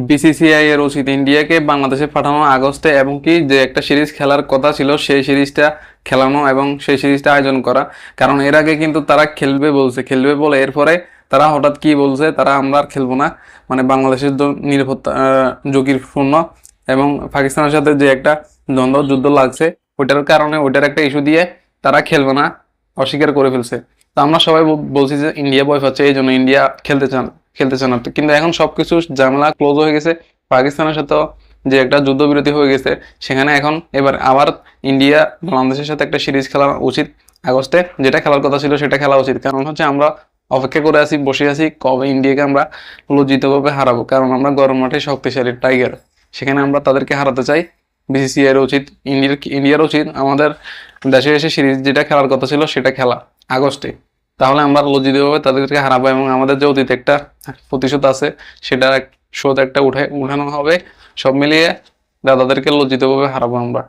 BCCI এর উচিত ইন্ডিয়াকে বাংলাদেশে পাঠানো আগস্টে, এবং কি যে একটা সিরিজ খেলার কথা ছিল সেই সিরিজটা খেলানো এবং সেই সিরিজটা আয়োজন করা। কারণ এর আগে কিন্তু তারা খেলবে বলছে, খেলবে বলে এরপরে তারা হঠাৎ কি বলছে, তারা আমরা আর খেলবো না, মানে বাংলাদেশের নিরাপত্তা ঝুঁকিপূর্ণ এবং পাকিস্তানের সাথে যে একটা দ্বন্দ্ব যুদ্ধ লাগছে ওইটার কারণে ওইটার একটা ইস্যু দিয়ে তারা খেলবে না, অস্বীকার করে ফেলছে। তো আমরা সবাই বলছি যে ইন্ডিয়া ভয় পাচ্ছে, এই জন্য ইন্ডিয়া খেলতে চান না। কিন্তু এখন সবকিছু ঝামেলা ক্লোজ হয়ে গেছে, পাকিস্তানের সাথেও যে একটা যুদ্ধবিরতি হয়ে গেছে, সেখানে এখন এবার আবার ইন্ডিয়া বাংলাদেশের সাথে একটা সিরিজ খেলা উচিত আগস্টে, যেটা খেলার কথা ছিল সেটা খেলা উচিত। কারণ হচ্ছে আমরা অপেক্ষা করে আছি, বসে আছি কবে ইন্ডিয়াকে আমরা লজ্জিতভাবে হারাবো, কারণ আমরা গরম মাঠে শক্তিশালী টাইগার, সেখানে আমরা তাদেরকে হারাতে চাই। বিসিসিআই এর উচিত, ইন্ডিয়ার উচিত আমাদের দেশে এসে সিরিজ যেটা খেলার কথা ছিল সেটা খেলা আগস্টে। তাহলে আমরা লজ্জিতভাবে তাদেরকে হারাবো এবং আমাদের যে অতীত একটা প্রতিশোধ আছে সেটা শোধ একটা উঠানো হবে। সব মিলিয়ে দাদাদেরকে লজ্জিতভাবে হারাবো আমরা।